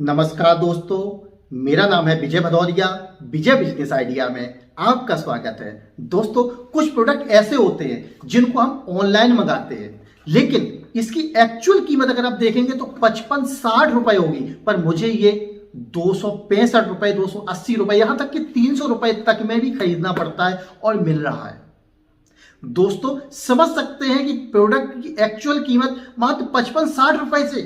नमस्कार दोस्तों, मेरा नाम है विजय भदौरिया। विजय बिजनेस आइडिया में आपका स्वागत है। दोस्तों, कुछ प्रोडक्ट ऐसे होते हैं जिनको हम ऑनलाइन मंगाते हैं, लेकिन इसकी एक्चुअल कीमत अगर आप देखेंगे तो 55-60 रुपए होगी, पर मुझे ये 265 रुपए, 280 रुपए, यहां तक कि 300 रुपए तक में भी खरीदना पड़ता है और मिल रहा है। दोस्तों, समझ सकते हैं कि प्रोडक्ट की एक्चुअल कीमत मात्र 55-60 रुपए से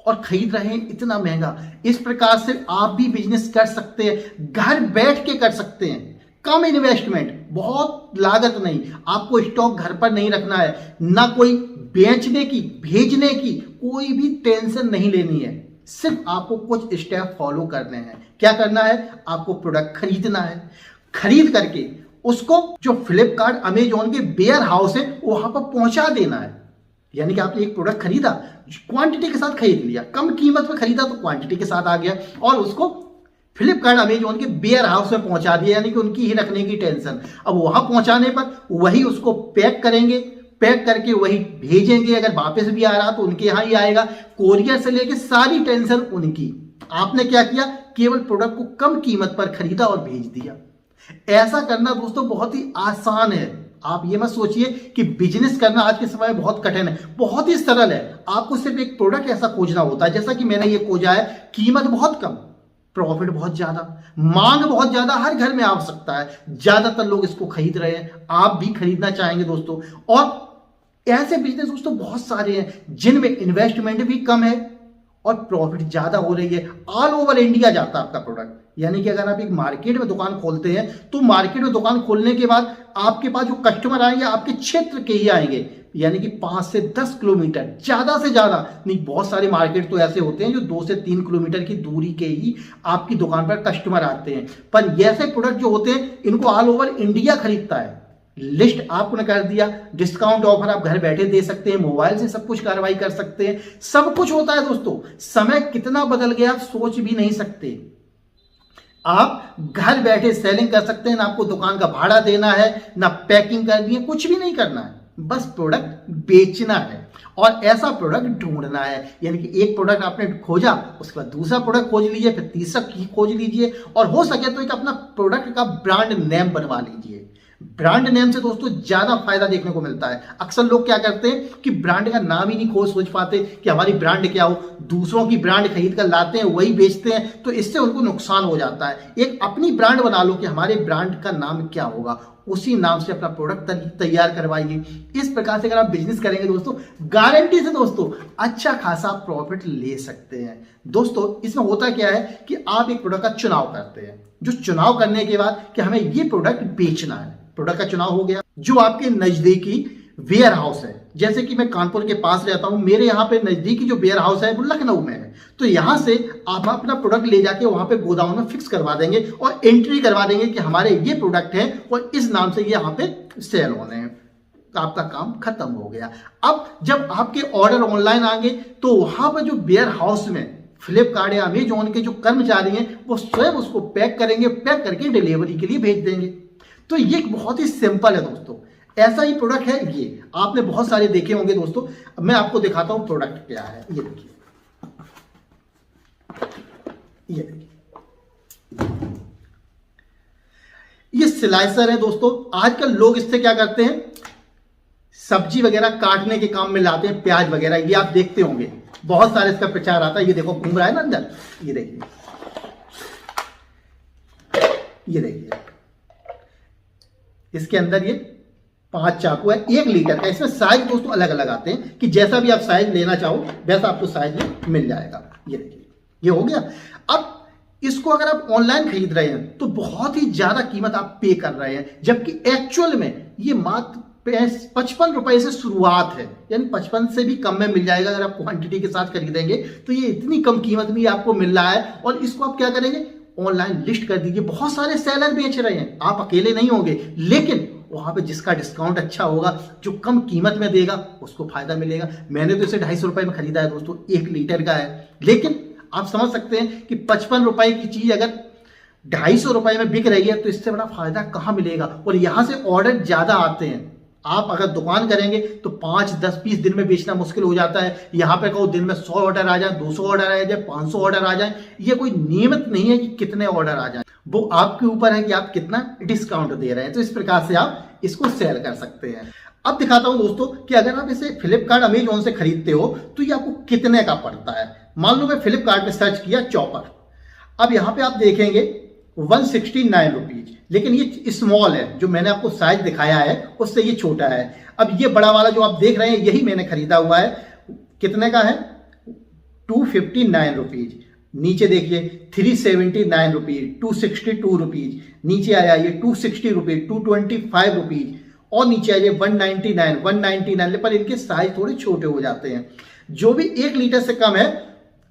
और खरीद रहे हैं इतना महंगा। इस प्रकार से आप भी बिजनेस कर सकते हैं, घर बैठ के कर सकते हैं। कम इन्वेस्टमेंट, बहुत लागत नहीं। आपको स्टॉक घर पर नहीं रखना है, ना कोई बेचने की, भेजने की कोई भी टेंशन नहीं लेनी है। सिर्फ आपको कुछ स्टेप फॉलो करने हैं। क्या करना है? आपको प्रोडक्ट खरीदना है, खरीद करके उसको जो फ्लिपकार्ट, अमेजॉन के वेयर हाउस है वहां पर पहुंचा देना है। यानी कि आपने एक प्रोडक्ट खरीदा, क्वांटिटी के साथ खरीद लिया, कम कीमत में खरीदा तो क्वांटिटी के साथ आ गया और उसको फ्लिपकार्ट, अमेजॉन के वेयर हाउस में पहुंचा दिया, यानी कि उनकी ही रखने की टेंशन। अब वहां पहुंचाने पर वही उसको पैक करेंगे, पैक करके वही भेजेंगे। अगर वापस भी आ रहा तो उनके यहां ही आएगा। कोरियर से लेके सारी टेंशन उनकी। आपने क्या किया? केवल प्रोडक्ट को कम कीमत पर खरीदा और भेज दिया। ऐसा करना दोस्तों बहुत ही आसान है। आप ये मत सोचिए कि बिजनेस करना आज के समय में बहुत कठिन है, बहुत ही सरल है। आपको सिर्फ एक प्रोडक्ट ऐसा खोजना होता है, जैसा कि मैंने ये खोजा है। कीमत बहुत कम, प्रॉफिट बहुत ज्यादा, मांग बहुत ज्यादा, हर घर में आवश्यकता है, ज्यादातर लोग इसको खरीद रहे हैं। आप भी खरीदना चाहेंगे दोस्तों। और ऐसे बिजनेस दोस्तों बहुत सारे हैं जिनमें इन्वेस्टमेंट भी कम है और प्रॉफिट ज्यादा हो रही है। ऑल ओवर इंडिया जाता है आपका प्रोडक्ट। यानी कि अगर आप एक मार्केट में दुकान खोलते हैं तो मार्केट में दुकान खोलने के बाद आपके पास जो कस्टमर आएंगे आपके क्षेत्र के ही आएंगे। यानी कि 5 से 10 किलोमीटर, ज्यादा से ज्यादा नहीं। बहुत सारे मार्केट तो ऐसे होते हैं जो 2 से 3 किलोमीटर की दूरी के ही आपकी दुकान पर कस्टमर आते हैं। पर ऐसे प्रोडक्ट जो होते हैं इनको ऑल ओवर इंडिया खरीदता है। लिस्ट आपने कर दिया, डिस्काउंट ऑफर आप घर बैठे दे सकते हैं, मोबाइल से सब कुछ कार्रवाई कर सकते हैं, सब कुछ होता है दोस्तों। समय कितना बदल गया आप सोच भी नहीं सकते। आप घर बैठे सेलिंग कर सकते हैं, ना आपको दुकान का भाड़ा देना है, ना पैकिंग करनी है, कुछ भी नहीं करना है। बस प्रोडक्ट बेचना है और ऐसा प्रोडक्ट ढूंढना है। यानी कि एक प्रोडक्ट आपने खोजा, उसके बाद दूसरा प्रोडक्ट खोज लीजिए, फिर तीसरा खोज लीजिए और हो सके तो एक अपना प्रोडक्ट का ब्रांड नेम बनवा लीजिए। ब्रांड नेम से दोस्तों ज्यादा फायदा देखने को मिलता है। अक्सर लोग क्या करते हैं कि ब्रांड का नाम ही नहीं खोज सोच पाते कि हमारी ब्रांड क्या हो। दूसरों की ब्रांड खरीद कर लाते हैं, वही बेचते हैं, तो इससे उनको नुकसान हो जाता है। एक अपनी ब्रांड बना लो कि हमारे ब्रांड का नाम क्या होगा, उसी नाम से अपना प्रोडक्ट तैयार करवाइए। इस प्रकार से अगर आप बिजनेस करेंगे दोस्तों, गारंटी से दोस्तों अच्छा खासा प्रॉफिट ले सकते हैं। दोस्तों, इसमें होता क्या है कि आप एक प्रोडक्ट का चुनाव करते हैं। जो चुनाव करने के बाद कि हमें ये प्रोडक्ट बेचना है, प्रोडक्ट का चुनाव हो गया। जो आपके नजदीकी वेयर हाउस है, जैसे कि मैं कानपुर के पास रहता हूं, मेरे यहाँ पे नजदीकी जो वेयर हाउस है वो लखनऊ में है, तो यहां से आप अपना प्रोडक्ट ले जाके वहां पे गोदाम में फिक्स करवा देंगे और एंट्री करवा देंगे कि हमारे ये प्रोडक्ट है और इस नाम से ये यहाँ पे सेल होने हैं। आपका काम खत्म हो गया। अब जब आपके ऑर्डर ऑनलाइन आएंगे तो वहां पर जो वेयर हाउस में फ्लिपकार्ट या अमेजॉन के जो कर्मचारी हैं वो स्वयं उसको पैक करेंगे, पैक करके डिलीवरी के लिए भेज देंगे। तो ये बहुत ही सिंपल है दोस्तों। ऐसा ही प्रोडक्ट है ये, आपने बहुत सारे देखे होंगे दोस्तों। मैं आपको दिखाता हूं प्रोडक्ट क्या है। ये देखिए, ये देखिए, ये स्लाइसर है दोस्तों। आजकल लोग इससे क्या करते हैं, सब्जी वगैरह काटने के काम में लाते हैं, प्याज वगैरह। ये आप देखते होंगे, बहुत सारे इसका प्रचार आता है। ये देखो घूम रहा है ना अंदर, ये देखिए, ये देखिए, इसके अंदर ये 5 चाकू है, 1 लीटर का। इसमें साइज दोस्तों अलग अलग आते हैं कि जैसा भी आप साइज लेना चाहो वैसा आपको साइज में मिल जाएगा। ये देखिए, ये हो गया। अब इसको अगर आप ऑनलाइन खरीद रहे हैं तो बहुत ही ज्यादा कीमत आप पे कर रहे हैं, जबकि एक्चुअल में ये मात्र 55 रुपए से शुरुआत है। यानी 55 से भी कम में मिल जाएगा। अगर आप क्वांटिटी के साथ खरीदेंगे तो ये इतनी कम कीमत में आपको मिल रहा है। और इसको आप क्या करेंगे, ऑनलाइन लिस्ट कर दीजिए। बहुत सारे सेलर बेच रहे हैं, आप अकेले नहीं होंगे, लेकिन वहां पे जिसका डिस्काउंट अच्छा होगा, जो कम कीमत में देगा, उसको फायदा मिलेगा। मैंने तो इसे 250 रुपए में खरीदा है दोस्तों, 1 लीटर का है। लेकिन आप समझ सकते हैं कि 55 रुपए की चीज अगर 250 रुपए में बिक रही है तो इससे बड़ा फायदा कहां मिलेगा। और यहां से ऑर्डर ज्यादा आते हैं। आप अगर दुकान करेंगे तो 5-10-20 दिन में बेचना मुश्किल हो जाता है। यहाँ पे कहो दिन में 100 ऑर्डर आ जाए, 200 ऑर्डर आ जाए, 500 ऑर्डर आ जाए, ये कोई नियमित नहीं है कि कितने ऑर्डर आ जाए। वो आपके ऊपर है कि आप कितना डिस्काउंट दे रहे हैं। तो इस प्रकार से आप इसको सेल कर सकते हैं। अब दिखाता हूं दोस्तों कि अगर आप इसे फ्लिपकार्ट अमेजोन से खरीदते हो तो ये आपको कितने का पड़ता है। मान लो मैं फ्लिपकार्ट पे सर्च किया चॉपर, अब यहां पे आप देखेंगे 169 रुपीज, लेकिन ये स्मॉल है, जो मैंने आपको साइज दिखाया है उससे ये छोटा है। अब ये बड़ा वाला जो आप देख रहे हैं यही मैंने खरीदा हुआ है, कितने का है 259 रुपीज। नीचे देखिए 379 रुपीज, 262 रुपीज, नीचे आया ये 260 रुपीज, 225 रुपीज, और नीचे आइए 199 पर इनके साइज थोड़े छोटे हो जाते हैं। जो भी 1 लीटर से कम है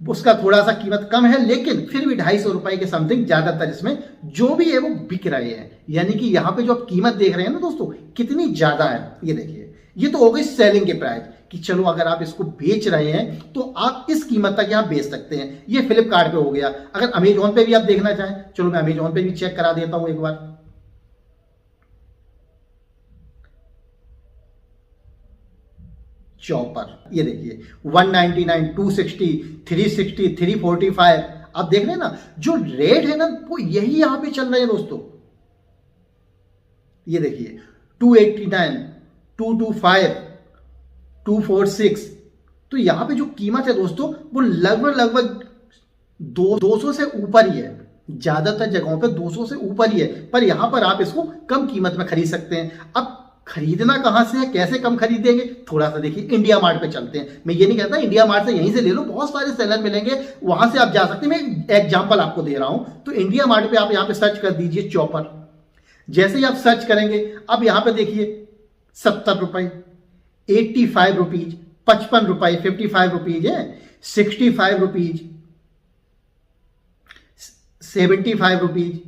उसका थोड़ा सा कीमत कम है, लेकिन फिर भी 250 रुपए के समथिंग ज्यादातर इसमें जो भी है वो बिक रहे हैं। यानी कि यहाँ पे जो आप कीमत देख रहे हैं ना दोस्तों कितनी ज्यादा है, ये देखिए, ये तो हो गई सेलिंग के प्राइस कि चलो अगर आप इसको बेच रहे हैं तो आप इस कीमत तक यहाँ बेच सकते हैं। ये फ्लिपकार्ट पे हो गया। अगर अमेजोन पे भी आप देखना चाहें, चलो मैं अमेजोन पे भी चेक करा देता हूं एक बार। चॉपर ये देखिए 199, 260, 360, 345, आप देख रहे हैं ना जो रेट है ना वो यही यहां पे चल रहे हैं दोस्तों। ये देखिए 289, 225, 246, तो यहां पे जो कीमत है दोस्तों वो लगभग 200 से ऊपर ही है। ज्यादातर जगहों पे 200 से ऊपर ही है, पर यहां पर आप इसको कम कीमत में खरीद सकते हैं। अब खरीदना कहां से है, कैसे कम खरीदेंगे, थोड़ा सा देखिए इंडिया मार्ट पे चलते हैं। मैं ये नहीं कहता इंडिया मार्ट से यहीं से ले लो, बहुत सारे सेलर मिलेंगे, वहां से आप जा सकते हैं। मैं एग्जांपल आपको दे रहा हूं। तो इंडिया मार्ट पे आप यहां पे सर्च कर दीजिए चॉपर। जैसे ही आप सर्च करेंगे अब यहां पे देखिए 70 रुपए, 85 रुपीज, 55 रुपए, 55 रुपीज है, 65 रुपीज, 75 रुपीज,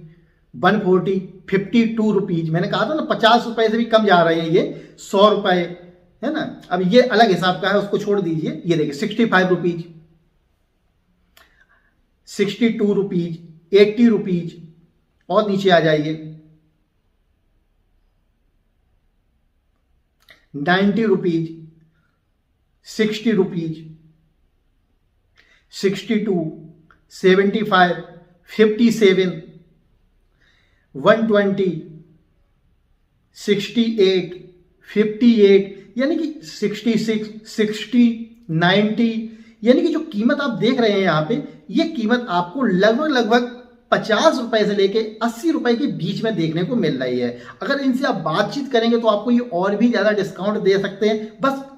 140, 52 रुपीज। मैंने कहा था ना 50 रुपए से भी कम जा रहे हैं ये, 100 रुपए है ना। अब ये अलग हिसाब का है, उसको छोड़ दीजिए। ये देखिए 65 रुपीज, 62 रुपीज, 80 रुपीज, और नीचे आ जाइए 90 रुपीज, 60 रुपीज, 62, 75, 57, 120, 68, 58, यानी कि 66, 60, 90, यानी कि जो कीमत आप देख रहे हैं यहां पे, ये कीमत आपको लगभग 50 रुपए से लेके 80 रुपए के बीच में देखने को मिल रही है। अगर इनसे आप बातचीत करेंगे तो आपको ये और भी ज्यादा डिस्काउंट दे सकते हैं। बस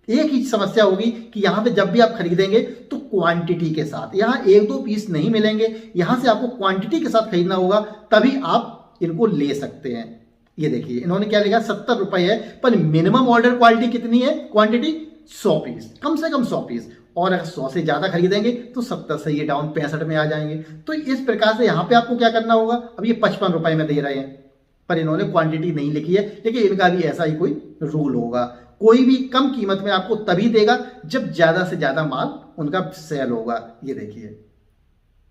एक ही समस्या होगी कि यहां पे जब भी आप खरीदेंगे तो क्वांटिटी के साथ, यहां 1-2 पीस नहीं मिलेंगे, यहां से आपको क्वांटिटी के साथ खरीदना होगा, तभी आप इनको ले सकते हैं। ये देखिए इन्होंने क्या लिखा 70 रुपए है, पर मिनिमम ऑर्डर क्वालिटी कितनी है, क्वांटिटी 100 पीस, कम से कम 100 पीस, और अगर 100 से ज्यादा खरीदेंगे तो 70 से ये डाउन 65 में आ जाएंगे। तो इस प्रकार से यहां पे आपको क्या करना होगा। अब ये 55 रुपए में दे रहे हैं, पर इन्होंने क्वांटिटी नहीं लिखी है, लेकिन इनका भी ऐसा ही कोई रूल होगा। कोई भी कम कीमत में आपको तभी देगा जब ज्यादा से ज्यादा माल उनका सेल होगा। ये देखिए,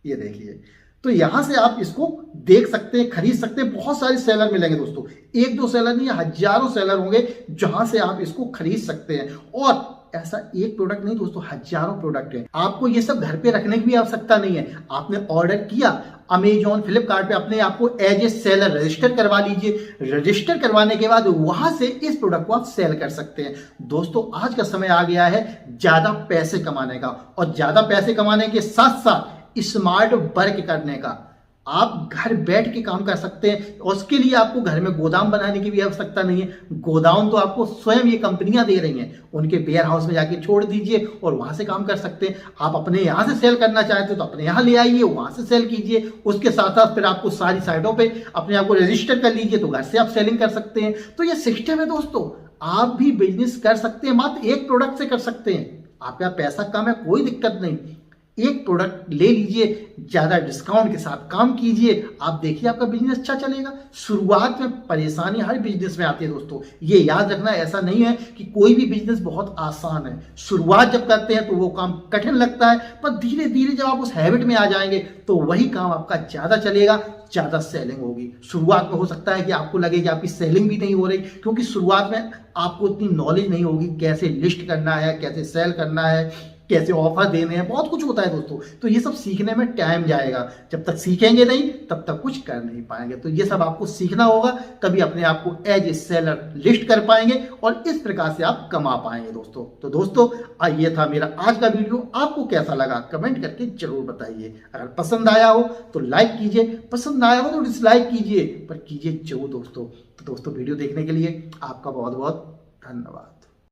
ये देखिए, तो यहां से आप इसको देख सकते हैं, खरीद सकते हैं। बहुत सारे सेलर मिलेंगे दोस्तों, 1-2 सेलर नहीं, हजारों सेलर होंगे जहां से आप इसको खरीद सकते हैं। और ऐसा एक प्रोडक्ट नहीं दोस्तों, हजारों प्रोडक्ट है। आपको ये सब घर पे रखने की भी आवश्यकता नहीं है। आपने ऑर्डर किया अमेजॉन, फ्लिपकार्ट पे, अपने आपको एज ए सेलर रजिस्टर करवा लीजिए। रजिस्टर करवाने के बाद वहां से इस प्रोडक्ट को आप सेल कर सकते हैं। दोस्तों आज का समय आ गया है ज्यादा पैसे कमाने का, और ज्यादा पैसे कमाने के साथ साथ स्मार्ट वर्क करने का। आप घर बैठ के काम कर सकते हैं, और उसके लिए आपको घर में गोदाम बनाने की भी आवश्यकता नहीं है। गोदाम तो आपको स्वयं ये कंपनियां दे रही हैं, उनके वेयर हाउस में जाके छोड़ दीजिए और वहां से काम कर सकते हैं। आप अपने यहां से सेल करना चाहते हो तो अपने यहां ले आइए, वहां से सेल कीजिए। उसके साथ साथ फिर आपको सारी साइटों पे अपने आप को रजिस्टर कर लीजिए, तो घर से आप सेलिंग कर सकते हैं। तो ये सिस्टम है दोस्तों, आप भी बिजनेस कर सकते हैं, मात्र एक प्रोडक्ट से कर सकते हैं। आपका पैसा कम है, कोई दिक्कत नहीं, एक प्रोडक्ट ले लीजिए, ज़्यादा डिस्काउंट के साथ काम कीजिए, आप देखिए आपका बिजनेस अच्छा चलेगा। शुरुआत में परेशानी हर बिजनेस में आती है दोस्तों, ये याद रखना। ऐसा नहीं है कि कोई भी बिजनेस बहुत आसान है। शुरुआत जब करते हैं तो वो काम कठिन लगता है, पर धीरे धीरे जब आप उस हैबिट में आ जाएंगे तो वही काम आपका ज़्यादा चलेगा, ज़्यादा सेलिंग होगी। शुरुआत में हो सकता है कि आपको लगे कि आपकी सेलिंग भी नहीं हो रही, क्योंकि शुरुआत में आपको इतनी नॉलेज नहीं होगी कैसे लिस्ट करना है, कैसे सेल करना है, कैसे ऑफर देने हैं, बहुत कुछ होता है दोस्तों। तो ये सब सीखने में टाइम जाएगा, जब तक सीखेंगे नहीं तब तक कुछ कर नहीं पाएंगे। तो ये सब आपको सीखना होगा, तभी अपने आप को एज ए सेलर लिस्ट कर पाएंगे और इस प्रकार से आप कमा पाएंगे दोस्तों। तो दोस्तों ये था मेरा आज का वीडियो, आपको कैसा लगा कमेंट करके जरूर बताइए। अगर पसंद आया हो तो लाइक कीजिए, पसंद आया हो तो डिसलाइक कीजिए, पर कीजिए जरूर दोस्तों। तो दोस्तों वीडियो देखने के लिए आपका बहुत बहुत धन्यवाद।